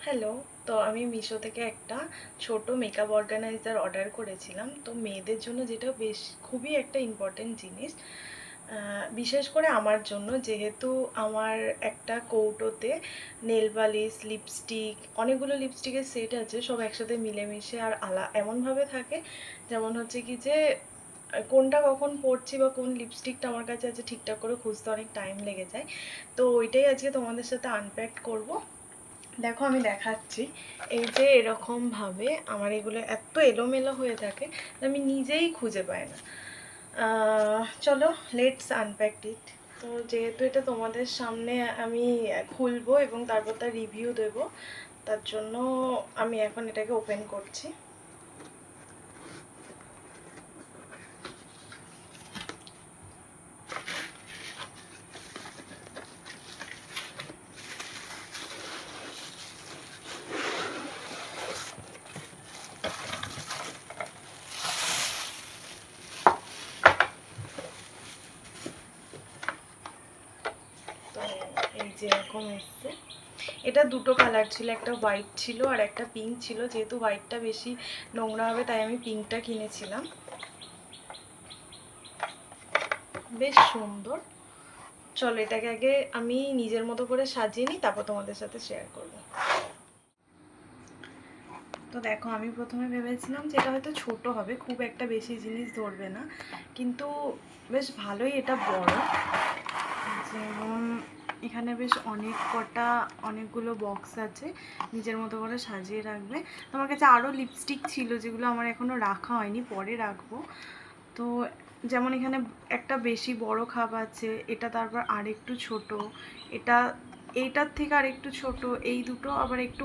Hello. তো আমি মিশো থেকে একটা ছোট মেকআপ অর্গানাইজার অর্ডার করেছিলাম। তো মেয়েদের জন্য যেটা খুবই একটা ইম্পর্টেন্ট জিনিস, বিশেষ করে আমার জন্য, যেহেতু আমার একটা কৌটোতে নেল পালিশ, লিপস্টিক, অনেকগুলো লিপস্টিকের সেট আছে, সব একসাথে মিলেমিশে আর এমনভাবে থাকে যেমন হচ্ছে কি যে কোনটা কখন পরছি বা কোন লিপস্টিকটা আমার কাছে আছে ঠিকঠাক করে খুঁজতে অনেক টাইম লেগে যায়। তো ওইটাই আজকে তোমাদের সাথে আনপ্যাক করব। দেখো আমি দেখাচ্ছি। এই যে এরকমভাবে আমার এগুলো এত এলোমেলো হয়ে থাকে আমি নিজেই খুঁজে পাই না। চলো লেটস আনপ্যাক ইট। তো যেহেতু এটা তোমাদের সামনে আমি খুলবো এবং তারপর তার রিভিউ দেবো, তার জন্য আমি এখন এটাকে ওপেন করছি। তো এই যে এরকম এসছে। এটা দুটো কালার ছিল, একটা হোয়াইট ছিল আর একটা পিঙ্ক ছিল। যেহেতু হোয়াইটটা বেশি নোংরা হবে তাই আমি পিঙ্কটা কিনেছিলাম। বেশ সুন্দর। চলো এটাকে আগে আমি নিজের মতো করে সাজিয়ে নিই, তারপর তোমাদের সাথে শেয়ার করব। তো দেখো আমি প্রথমে ভেবেছিলাম যে এটা হয়তো ছোট হবে, খুব একটা বেশি জিনিস ধরবে না, কিন্তু বেশ ভালোই এটা বড়। যেমন এখানে বেশ অনেকগুলো বক্স আছে, নিজের মতো করে সাজিয়ে রাখবে। তোমার কাছে আরও লিপস্টিক ছিল যেগুলো আমার এখনও রাখা হয়নি, পরে রাখবো। তো যেমন এখানে একটা বেশি বড় খাপ আছে, এটা তারপর আরেকটু ছোট, এইটার থেকে আর একটু ছোট, এই দুটো আবার একটু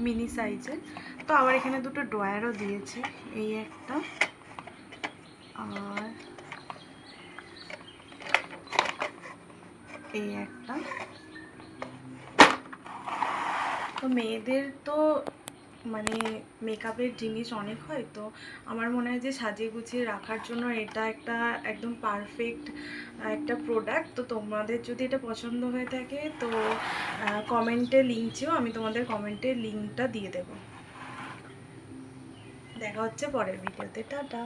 মিনি সাইজের। তো আবার এখানে দুটো ড্রয়ারও দিয়েছে, এই একটা আর এই একটা। তো মেয়েদের তো মানে মেকআপের জিনিস অনেক হয়, তো আমার মনে হয় যে সাজিয়ে গুছিয়ে রাখার জন্য এটা একটা একদম পারফেক্ট একটা প্রোডাক্ট। তো তোমাদের যদি এটা পছন্দ হয়ে থাকে তো কমেন্টে লিঙ্ক চেও, আমি তোমাদের কমেন্টে লিঙ্কটা দিয়ে দেবো। দেখা হচ্ছে পরের ভিডিওতে। টাটা।